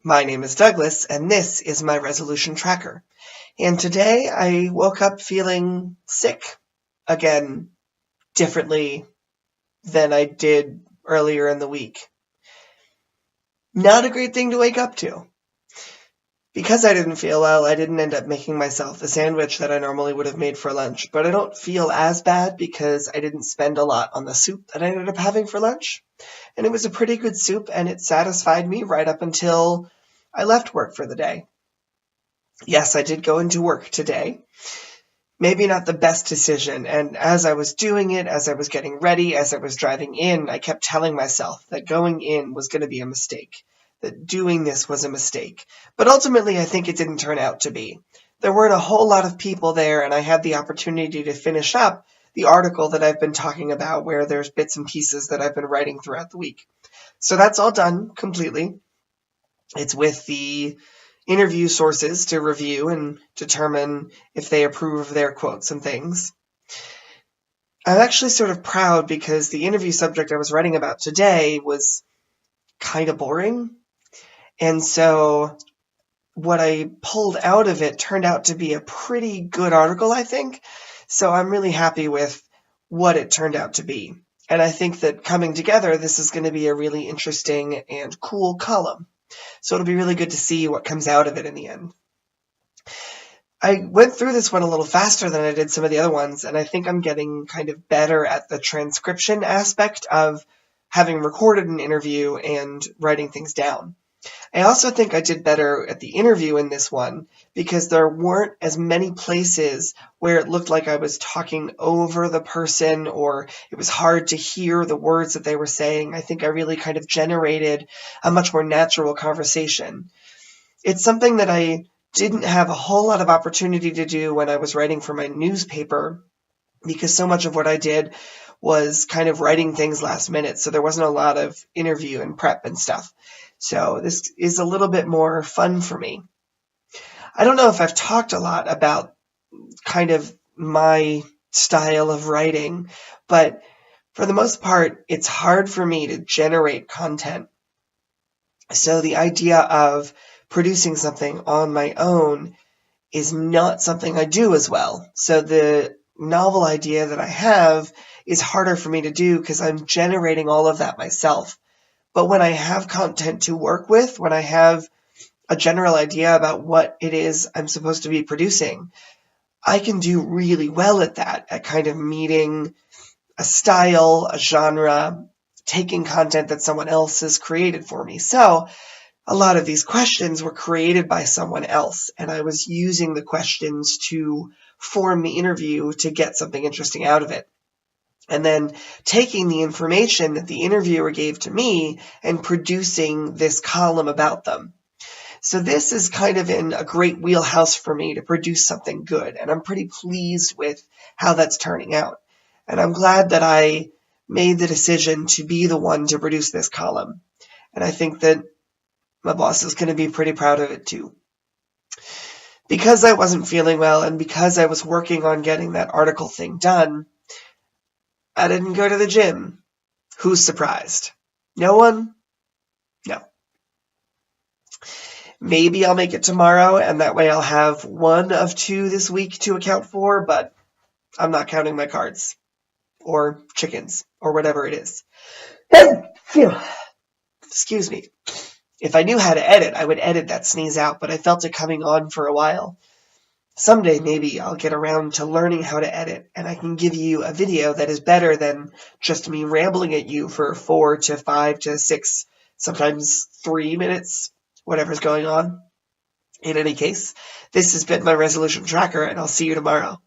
My name is Douglas, and this is my resolution tracker. And today I woke up feeling sick again, differently than I did earlier in the week. Not a great thing to wake up to. Because I didn't feel well, I didn't end up making myself the sandwich that I normally would have made for lunch, but I don't feel as bad because I didn't spend a lot on the soup that I ended up having for lunch. And it was a pretty good soup, and it satisfied me right up until I left work for the day. Yes, I did go into work today. Maybe not the best decision, and as I was doing it, as I was getting ready, as I was driving in, I kept telling myself that going in was going to be a mistake, that doing this was a mistake. But ultimately, I think it didn't turn out to be. There weren't a whole lot of people there, and I had the opportunity to finish up the article that I've been talking about, where there's bits and pieces that I've been writing throughout the week. So that's all done completely. It's with the interview sources to review and determine if they approve of their quotes and things. I'm actually sort of proud because the interview subject I was writing about today was kind of boring. And so what I pulled out of it turned out to be a pretty good article, I think. So I'm really happy with what it turned out to be. And I think that coming together, this is going to be a really interesting and cool column. So it'll be really good to see what comes out of it in the end. I went through this one a little faster than I did some of the other ones, and I think I'm getting kind of better at the transcription aspect of having recorded an interview and writing things down. I also think I did better at the interview in this one because there weren't as many places where it looked like I was talking over the person or it was hard to hear the words that they were saying. I think I really kind of generated a much more natural conversation. It's something that I didn't have a whole lot of opportunity to do when I was writing for my newspaper because so much of what I did was kind of writing things last minute, so there wasn't a lot of interview and prep and stuff. So this is a little bit more fun for me. I don't know if I've talked a lot about kind of my style of writing, but for the most part, it's hard for me to generate content. So the idea of producing something on my own is not something I do as well. So the novel idea that I have is harder for me to do because I'm generating all of that myself. But when I have content to work with, when I have a general idea about what it is I'm supposed to be producing, I can do really well at that, at kind of meeting a style, a genre, taking content that someone else has created for me. So a lot of these questions were created by someone else, and I was using the questions to form the interview to get something interesting out of it. And then taking the information that the interviewer gave to me and producing this column about them. So this is kind of in a great wheelhouse for me to produce something good, and I'm pretty pleased with how that's turning out. And I'm glad that I made the decision to be the one to produce this column. And I think that my boss is going to be pretty proud of it too. Because I wasn't feeling well and because I was working on getting that article thing done, I didn't go to the gym. Who's surprised? No one? No. Maybe I'll make it tomorrow, and that way I'll have one of two this week to account for, but I'm not counting my cards. Or chickens. Or whatever it is. Excuse me. If I knew how to edit, I would edit that sneeze out, but I felt it coming on for a while. Someday, maybe I'll get around to learning how to edit, and I can give you a video that is better than just me rambling at you for 4 to 5 to 6, sometimes 3 minutes, whatever's going on. In any case, this has been my resolution tracker, and I'll see you tomorrow.